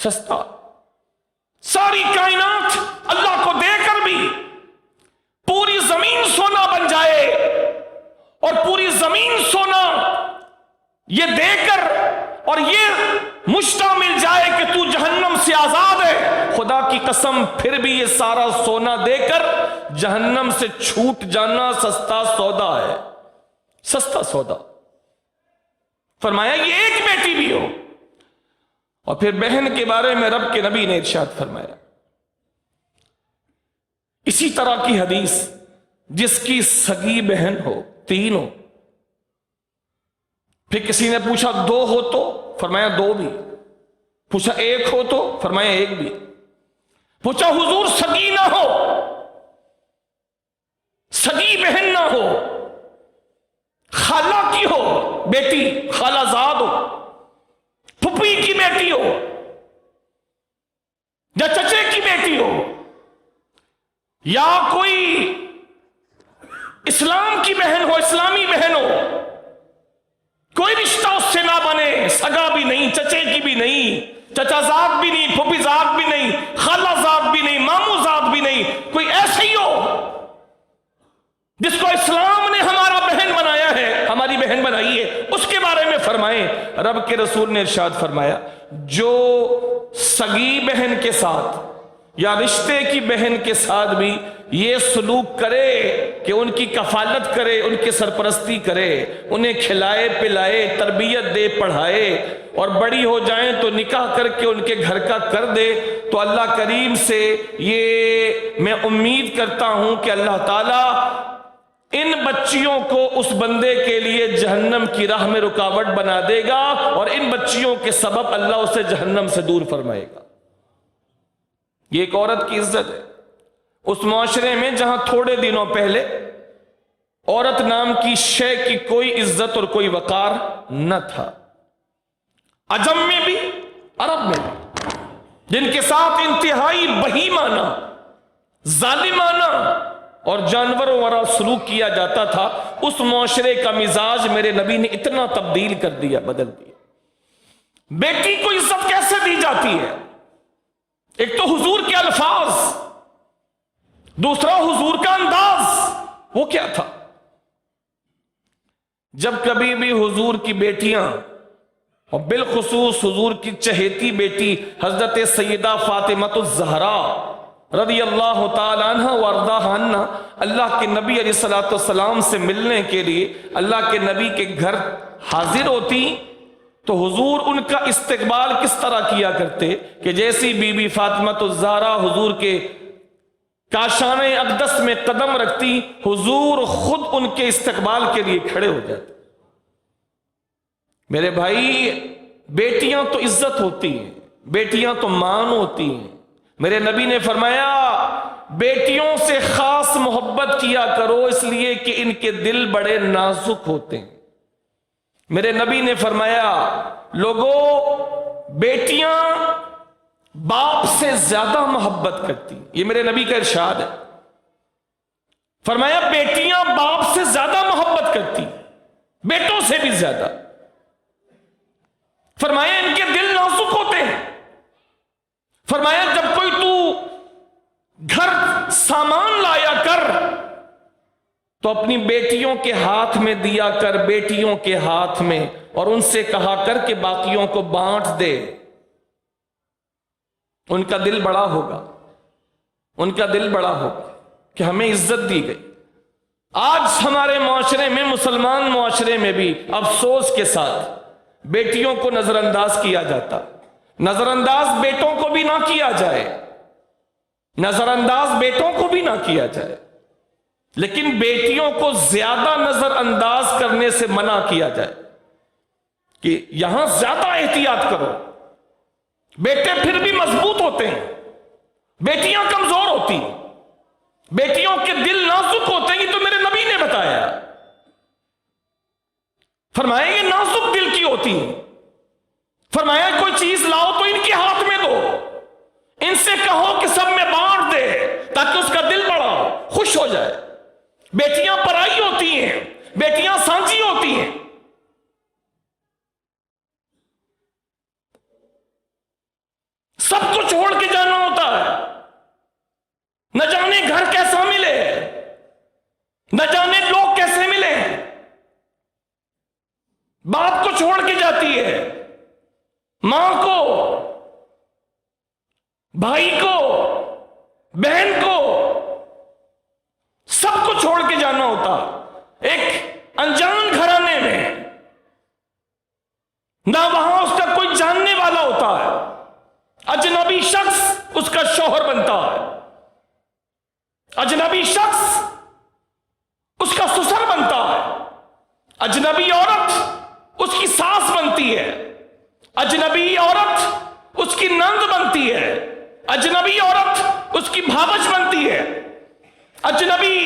سستا. ساری کائنات اللہ کو دے کر بھی پوری زمین سونا بن جائے اور پوری زمین سونا یہ دے کر اور یہ مشتہ مل جائے کہ تو جہنم سے آزاد ہے، خدا کی قسم پھر بھی یہ سارا سونا دے کر جہنم سے چھوٹ جانا سستا سودا ہے. سستا سودا. فرمایا یہ ایک بیٹی بھی ہو. اور پھر بہن کے بارے میں رب کے نبی نے ارشاد فرمایا اسی طرح کی حدیث، جس کی سگی بہن ہو 3 ہو. پھر کسی نے پوچھا 2 ہو تو؟ فرمایا 2 بھی. پوچھا 1 ہو تو؟ فرمایا 1 بھی. پوچھا حضور سگی نہ ہو، سگی بہن نہ ہو، خالہ کی ہو بیٹی، خالہ زاد ہو، پھپھی کی بیٹی ہو یا چچے کی بیٹی ہو، یا کوئی اسلام کی بہن ہو، اسلامی بہن ہو، کوئی رشتہ اس سے نہ بنے، سگا بھی نہیں، چچے کی بھی نہیں، چچا زاد بھی نہیں، پھپھی زاد بھی نہیں، خالہ زاد بھی نہیں، ماموں زاد بھی نہیں، کوئی ایسے ہی ہو جس کو اسلام نے ہمارا بہن بنایا ہے، ہماری بہن بنائی ہے، اس کے بارے میں فرمائیں. رب کے رسول نے ارشاد فرمایا جو سگی بہن کے ساتھ یا رشتے کی بہن کے ساتھ بھی یہ سلوک کرے کہ ان کی کفالت کرے، ان کی سرپرستی کرے، انہیں کھلائے پلائے، تربیت دے، پڑھائے، اور بڑی ہو جائیں تو نکاح کر کے ان کے گھر کا کر دے، تو اللہ کریم سے یہ میں امید کرتا ہوں کہ اللہ تعالیٰ ان بچیوں کو اس بندے کے لیے جہنم کی راہ میں رکاوٹ بنا دے گا، اور ان بچیوں کے سبب اللہ اسے جہنم سے دور فرمائے گا. یہ ایک عورت کی عزت ہے اس معاشرے میں جہاں تھوڑے دنوں پہلے عورت نام کی شے کی کوئی عزت اور کوئی وقار نہ تھا. عجم میں بھی، عرب میں بھی، جن کے ساتھ انتہائی بہیمانہ، ظالمانہ اور جانوروں والا سلوک کیا جاتا تھا، اس معاشرے کا مزاج میرے نبی نے اتنا تبدیل کر دیا، بدل دیا. بیٹی کو عزت کیسے دی جاتی ہے؟ ایک تو حضور کے الفاظ، دوسرا حضور کا انداز. وہ کیا تھا؟ جب کبھی بھی حضور کی بیٹیاں اور بالخصوص حضور کی چہیتی بیٹی حضرت سیدہ فاطمہ الزہرا رضی اللہ تعالی عنہ وارضاہ عنہ اللہ کے نبی علیہ السلام سے ملنے کے لیے اللہ کے نبی کے گھر حاضر ہوتی، تو حضور ان کا استقبال کس طرح کیا کرتے کہ جیسی بی بی فاطمہ الزہرا حضور کے کاشان اقدس میں قدم رکھتی، حضور خود ان کے استقبال کے لیے کھڑے ہو جاتے. میرے بھائی، بیٹیاں تو عزت ہوتی ہیں، بیٹیاں تو مان ہوتی ہیں. میرے نبی نے فرمایا بیٹیوں سے خاص محبت کیا کرو اس لیے کہ ان کے دل بڑے نازک ہوتے ہیں. میرے نبی نے فرمایا لوگوں، بیٹیاں باپ سے زیادہ محبت کرتی. یہ میرے نبی کا ارشاد ہے. فرمایا بیٹیاں باپ سے زیادہ محبت کرتی، بیٹوں سے بھی زیادہ. فرمایا ان کے دل نازک ہوتے ہیں. فرمایا جب کوئی تو گھر سامان لایا کر تو اپنی بیٹیوں کے ہاتھ میں دیا کر، بیٹیوں کے ہاتھ میں، اور ان سے کہا کر کہ باقیوں کو بانٹ دے. ان کا دل بڑا ہوگا، ان کا دل بڑا ہوگا کہ ہمیں عزت دی گئی. آج ہمارے معاشرے میں، مسلمان معاشرے میں بھی افسوس کے ساتھ بیٹیوں کو نظر انداز کیا جاتا. نظر انداز بیٹوں کو بھی نہ کیا جائے، نظر انداز بیٹوں کو بھی نہ کیا جائے، لیکن بیٹیوں کو زیادہ نظر انداز کرنے سے منع کیا جائے کہ یہاں زیادہ احتیاط کرو. بیٹے پھر بھی مضبوط ہوتے ہیں، بیٹیاں کمزور ہوتی ہیں، بیٹیوں کے دل نازک ہوتے ہیں. یہ تو میرے نبی نے بتایا. فرمایا یہ نازک دل کی ہوتی ہیں. فرمایا کوئی چیز لاؤ تو ان کے ہاتھ میں دو، ان سے کہو کہ سب میں بانٹ دے تاکہ اس کا دل بڑا خوش ہو جائے. بیٹیاں پرائی ہوتی ہیں، بیٹیاں سانجی ہوتی ہیں. سب کو چھوڑ کے جانا ہوتا ہے. نہ جانے گھر کیسا ملے, نہ جانے لوگ کیسے ملے. باپ کو چھوڑ کے جاتی ہے, ماں کو, بھائی کو, بہن کو, سب کو چھوڑ کے جانا ہوتا. ایک انجان گھرانے میں نہ وہاں اس کا کوئی جاننے والا ہوتا ہے, اجنبی شخص اس کا شوہر بنتا ہے, اجنبی شخص اس کا سسر بنتا ہے, اجنبی عورت اس کی ساس بنتی ہے, اجنبی عورت اس کی نند بنتی ہے, اجنبی عورت اس کی بھابج بنتی ہے, اجنبی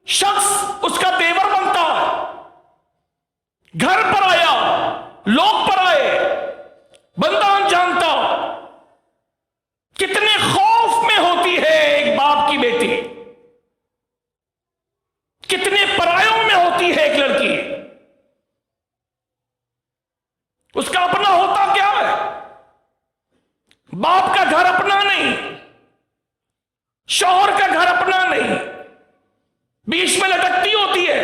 شخص اس کا دیور بنتا ہے. گھر پر آیا, لوگ پر آئے, بندہ جانتا کتنے خوف میں ہوتی ہے ایک باپ کی بیٹی, کتنے پرایوں میں ہوتی ہے ایک لڑکی. اس کا اپنا ہوتا کیا ہے؟ باپ کا گھر اپنا نہیں, شوہر کا گھر اپنا نہیں, بیچ میں لٹکتی ہوتی ہے.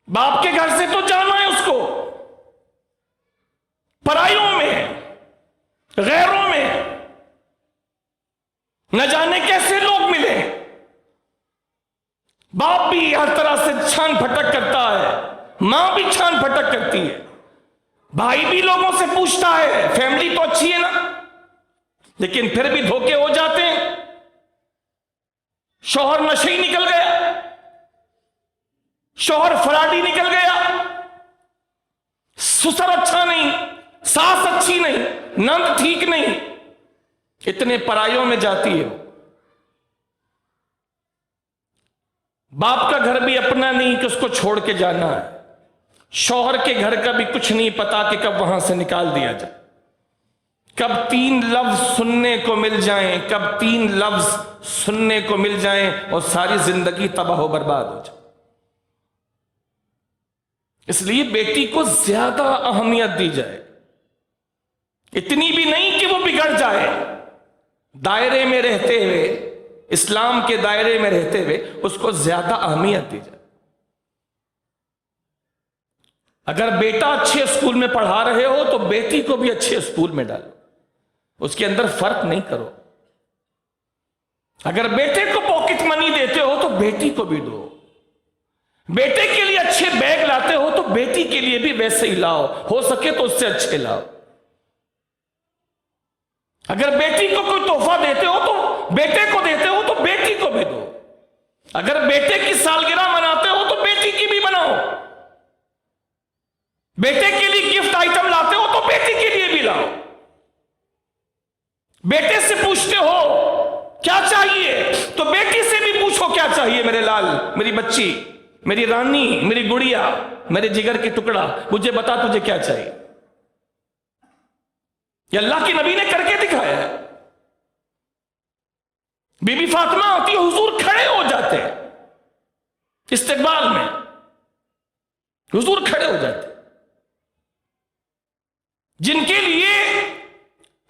باپ کے گھر سے تو جانا ہے اس کو, پرایوں میں, غیروں میں, نہ جانے کیسے لوگ ملے. باپ بھی ہر طرح سے چھان پھٹک کرتا ہے, ماں بھی چھان پھٹک کرتی ہے, بھائی بھی لوگوں سے پوچھتا ہے فیملی تو اچھی ہے نا, لیکن پھر بھی دھوکے ہو جاتے ہیں. شوہر نشئی نکل گیا, شوہر فراڈی نکل گیا, سسر اچھا نہیں, ساس اچھی نہیں, نند ٹھیک نہیں, اتنے پرایوں میں جاتی ہے. باپ کا گھر بھی اپنا نہیں کہ اس کو چھوڑ کے جانا ہے, شوہر کے گھر کا بھی کچھ نہیں پتا کہ کب وہاں سے نکال دیا جائے, کب 3 لفظ سننے کو مل جائیں, کب 3 لفظ سننے کو مل جائیں اور ساری زندگی تباہ و برباد ہو جائے. اس لیے بیٹی کو زیادہ اہمیت دی جائے, اتنی بھی نہیں کہ وہ بگڑ جائے. دائرے میں رہتے ہوئے, اسلام کے دائرے میں رہتے ہوئے اس کو زیادہ اہمیت دی جائے. اگر بیٹا اچھے اسکول میں پڑھا رہے ہو تو بیٹی کو بھی اچھے اسکول میں ڈالو, اس کے اندر فرق نہیں کرو. اگر بیٹے کو پاکٹ منی دیتے ہو تو بیٹی کو بھی دو. بیٹے کے لیے اچھے بیگ لاتے ہو تو بیٹی کے لیے بھی ویسے ہی لاؤ, ہو سکے تو اس سے اچھے لاؤ. اگر بیٹی کو کوئی تحفہ دیتے ہو تو بیٹے کو دیتے ہو تو بیٹی کو بھی دو. اگر بیٹے کی سالگرہ مناتے ہو تو بیٹی کی بھی مناؤ. بیٹے کے لیے گفٹ آئٹم لاتے ہو تو بیٹی کے لیے بھی لاؤ. بیٹے سے پوچھتے ہو کیا چاہیے تو بیٹی سے بھی پوچھو کیا چاہیے. میرے لال, میری بچی, میری رانی, میری گڑیا, میرے جگر کے ٹکڑا, مجھے بتا تجھے کیا چاہیے. یہ اللہ کے نبی نے کر کے دکھایا ہے. بی بی فاطمہ آتی ہے, حضور کھڑے ہو جاتے ہیں استقبال میں, حضور کھڑے ہو جاتے. جن کے لیے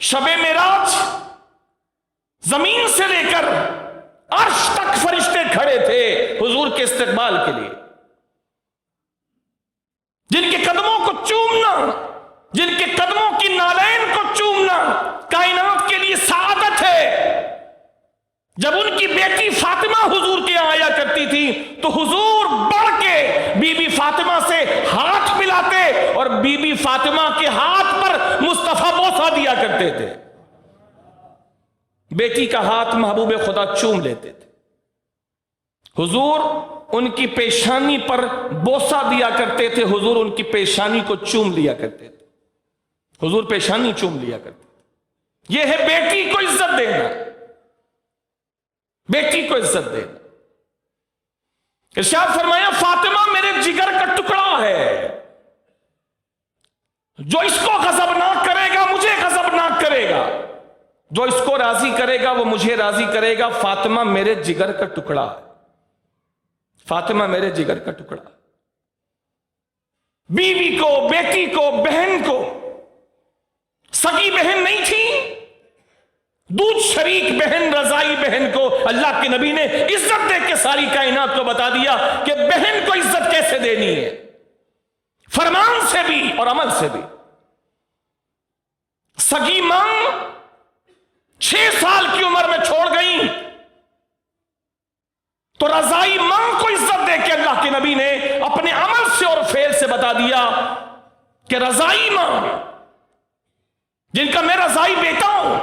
شب معراج زمین سے لے کر عرش تک فرشتے کھڑے تھے حضور کے استقبال کے لیے, جن کے قدموں کو چومنا, جن کے قدموں کی نالین کو چومنا کائنات کے لیے سعادت ہے. جب ان کی بیٹی فاطمہ حضور کے یہاں آیا کرتی تھی تو حضور بڑھ کے بی بی فاطمہ سے ہاتھ ملاتے اور بی بی فاطمہ کے ہاتھ پر مصطفیٰ بوسہ دیا کرتے تھے. بیٹی کا ہاتھ محبوب خدا چوم لیتے تھے. حضور ان کی پیشانی پر بوسہ دیا کرتے تھے, حضور ان کی پیشانی کو چوم لیا کرتے تھے, حضور پیشانی چوم لیا کرتے تھے. یہ ہے بیٹی کو عزت دینا, بیٹی کو عزت دینا. ارشاد فرمایا فاطمہ میرے جگر کا ٹکڑا ہے, جو اس کو غضبناک کرے گا مجھے غضبناک کرے گا. جو اس کو راضی کرے گا وہ مجھے راضی کرے گا. فاطمہ میرے جگر کا ٹکڑا ہے. فاطمہ میرے جگر کا ٹکڑا. بیوی کو، بیٹی کو، بہن کو، سگی بہن نہیں تھی، دودھ شریک بہن، رضائی بہن کو اللہ کے نبی نے عزت دے کے ساری کائنات کو بتا دیا کہ بہن کو عزت کیسے دینی ہے، فرمان سے بھی اور عمل سے بھی. سگی ماں 6 سال کی عمر میں چھوڑ گئی تو رضائی ماں کو عزت دے کے اللہ کے نبی نے اپنے عمل سے اور فعل سے بتا دیا کہ رضائی ماں، جن کا میں رضائی بیٹا ہوں،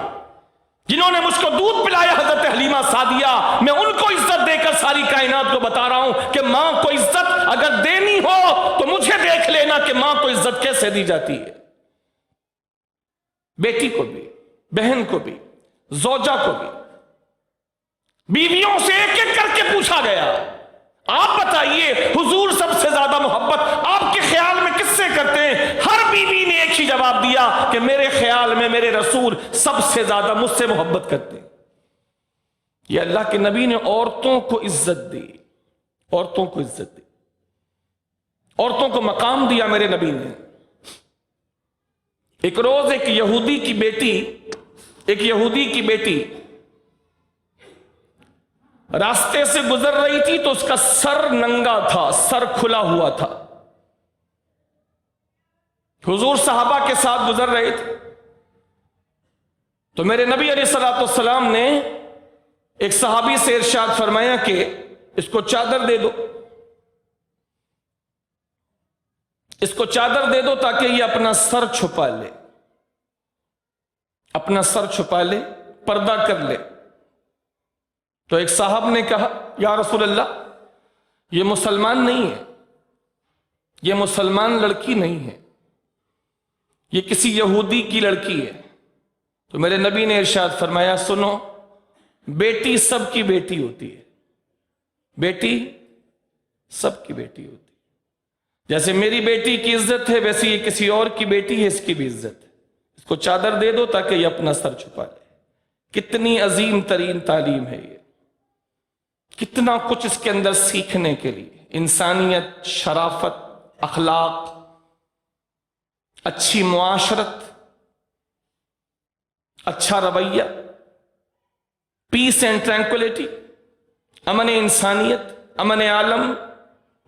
جنہوں نے مجھ کو دودھ پلایا حضرت حلیمہ سعدیہ، میں ان کو عزت دے کر ساری کائنات کو بتا رہا ہوں کہ ماں کو عزت اگر دینی ہو تو مجھے دیکھ لینا کہ ماں کو عزت کیسے دی جاتی ہے. بیٹی کو بھی، بہن کو بھی، زوجہ کو بھی. بیویوں سے ایک ایک کر کے پوچھا گیا، آپ بتائیے حضور سب سے زیادہ محبت آپ کے خیال میں کس سے کرتے ہیں؟ ہر بیوی نے ایک ہی جواب دیا کہ میرے خیال میں میرے رسول سب سے زیادہ مجھ سے محبت کرتے ہیں. یہ اللہ کے نبی نے عورتوں کو عزت دی، عورتوں کو عزت دی، عورتوں کو مقام دیا میرے نبی نے. ایک روز ایک یہودی کی بیٹی راستے سے گزر رہی تھی تو اس کا سر ننگا تھا، سر کھلا ہوا تھا. حضور صحابہ کے ساتھ گزر رہے تھے تو میرے نبی علیہ الصلوۃ والسلام نے ایک صحابی سے ارشاد فرمایا کہ اس کو چادر دے دو، اس کو چادر دے دو تاکہ یہ اپنا سر چھپا لے، اپنا سر چھپا لے، پردہ کر لے. تو ایک صاحب نے کہا یا رسول اللہ یہ مسلمان نہیں ہے، یہ مسلمان لڑکی نہیں ہے، یہ کسی یہودی کی لڑکی ہے. تو میرے نبی نے ارشاد فرمایا سنو، بیٹی سب کی بیٹی ہوتی ہے، بیٹی سب کی بیٹی ہوتی ہے. جیسے میری بیٹی کی عزت ہے ویسے یہ کسی اور کی بیٹی ہے، اس کی بھی عزت ہے. اس کو چادر دے دو تاکہ یہ اپنا سر چھپا لے. کتنی عظیم ترین تعلیم ہے یہ، کتنا کچھ اس کے اندر سیکھنے کے لیے. انسانیت، شرافت، اخلاق، اچھی معاشرت، اچھا رویہ، پیس اینڈ ٹرینکولیٹی، امن انسانیت، امن عالم،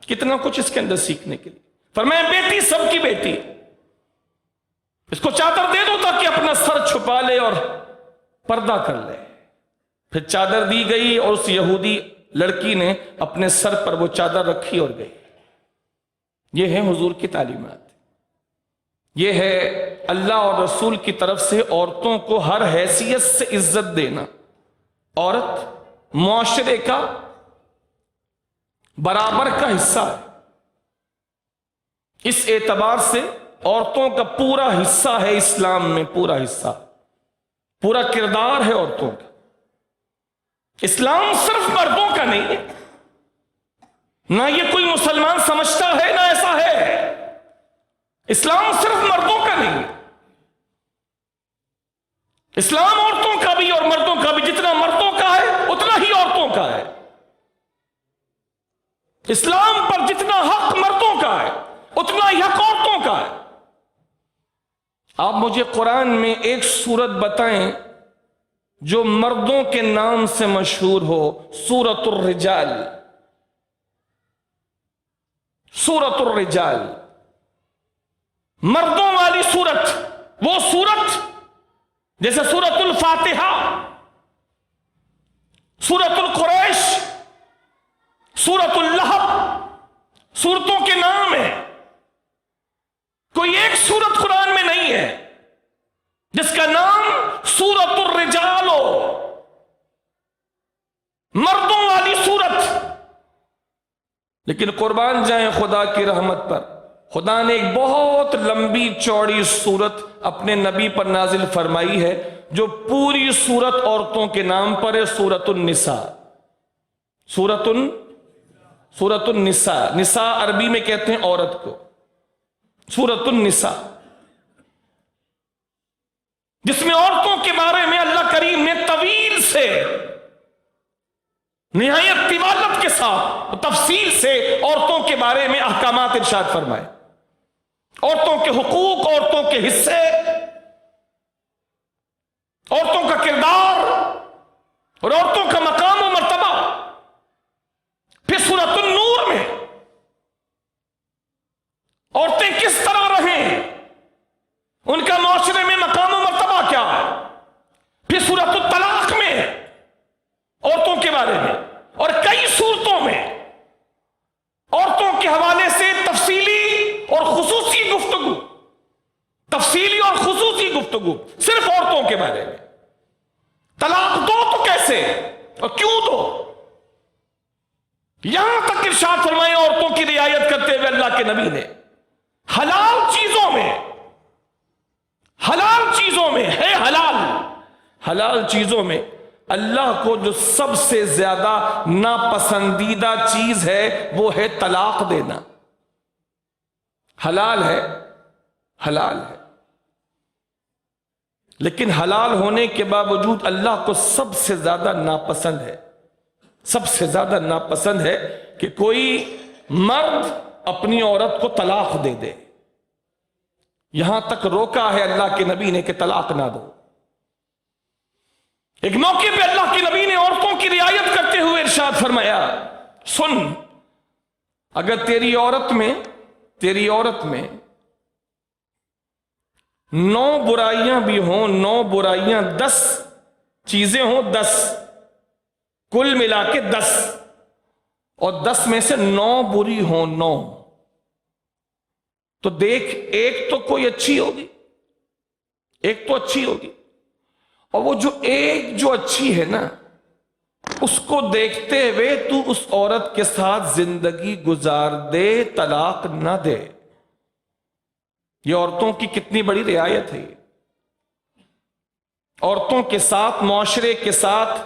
کتنا کچھ اس کے اندر سیکھنے کے لیے. فرمایا بیٹی سب کی بیٹی، اس کو چادر دے دو تاکہ اپنا سر چھپا لے اور پردہ کر لے. پھر چادر دی گئی اور اس یہودی لڑکی نے اپنے سر پر وہ چادر رکھی اور گئی. یہ ہے حضور کی تعلیمات، یہ ہے اللہ اور رسول کی طرف سے عورتوں کو ہر حیثیت سے عزت دینا. عورت معاشرے کا برابر کا حصہ ہے. اس اعتبار سے عورتوں کا پورا حصہ ہے اسلام میں، پورا حصہ، پورا کردار ہے عورتوں کا. اسلام صرف مردوں کا نہیں ہے، نہ یہ کوئی مسلمان سمجھتا ہے، نہ ایسا ہے. اسلام صرف مردوں کا نہیں ہے، اسلام عورتوں کا بھی اور مردوں کا بھی. جتنا مردوں کا ہے اتنا ہی عورتوں کا ہے. اسلام پر جتنا حق مردوں کا ہے اتنا ہی حق عورتوں کا ہے. آپ مجھے قرآن میں ایک سورت بتائیں جو مردوں کے نام سے مشہور ہو. سورۃ الرجال، سورۃ الرجال، مردوں والی سورت. وہ سورت جیسے سورۃ الفاتحہ، سورۃ القریش، سورۃ اللہب، سورتوں کے نام ہیں. کوئی ایک سورت قرآن میں نہیں ہے جس کا نام سورۃ الرجال ہو، مردوں والی سورت. لیکن قربان جائیں خدا کی رحمت پر، خدا نے ایک بہت لمبی چوڑی سورت اپنے نبی پر نازل فرمائی ہے جو پوری سورت عورتوں کے نام پر ہے. سورۃ النساء، سورۃ النساء. نساء عربی میں کہتے ہیں عورت کو. سورۃ النساء. جس میں عورتوں کے بارے میں اللہ کریم نے طویل سے، نہایت طوالت کے ساتھ، تفصیل سے عورتوں کے بارے میں احکامات ارشاد فرمائے، عورتوں کے حقوق، عورتوں کے حصے، عورتوں کا کردار اور عورتوں کا مقام و مرتبہ۔ پھر سورۃ النور میں عورتیں کس طرح رہیں، ان کا معاشرے میں مقام و مرتبہ کیا ہے۔ پھر سورۃ الطلاق میں عورتوں کے بارے میں اور کئی صورتوں میں عورتوں کے حوالے سے تفصیلی اور خصوصی گفتگو، تفصیلی اور خصوصی گفتگو صرف عورتوں کے بارے میں۔ طلاق دو تو کیسے اور کیوں دو، یہاں تک ارشاد فرمائے عورتوں کی رعایت کرتے ہوئے اللہ کے نبی نے حلال چیزوں میں، حلال چیزوں میں ہے، حلال چیزوں میں اللہ کو جو سب سے زیادہ ناپسندیدہ چیز ہے وہ ہے طلاق دینا۔ حلال ہے، حلال ہے، لیکن حلال ہونے کے باوجود اللہ کو سب سے زیادہ ناپسند ہے، سب سے زیادہ ناپسند ہے کہ کوئی مرد اپنی عورت کو طلاق دے دے۔ یہاں تک روکا ہے اللہ کے نبی نے کہ طلاق نہ دو۔ ایک موقع پہ اللہ کے نبی نے عورتوں کی رعایت کرتے ہوئے ارشاد فرمایا، سن، اگر تیری عورت میں 9 برائیاں بھی ہوں، 9 برائیاں 10 چیزیں ہوں، 10 کل ملا کے 10، اور 10 میں سے 9 بری ہوں، 9، تو دیکھ ایک تو کوئی اچھی ہوگی، ایک تو اچھی ہوگی، اور وہ جو ایک جو اچھی ہے نا، اس کو دیکھتے ہوئے تو اس عورت کے ساتھ زندگی گزار دے، طلاق نہ دے۔ یہ عورتوں کی کتنی بڑی رعایت ہے۔ عورتوں کے ساتھ، معاشرے کے ساتھ،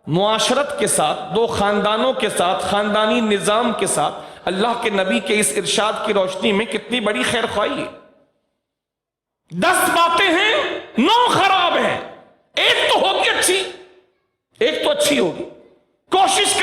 معاشرت کے ساتھ، 2 خاندانوں کے ساتھ، خاندانی نظام کے ساتھ اللہ کے نبی کے اس ارشاد کی روشنی میں کتنی بڑی خیر خواہی ہے۔ 10 باتیں ہیں، 9 خراب ہیں، ایک تو ہوگی اچھی، ایک تو اچھی ہوگی۔ کوشش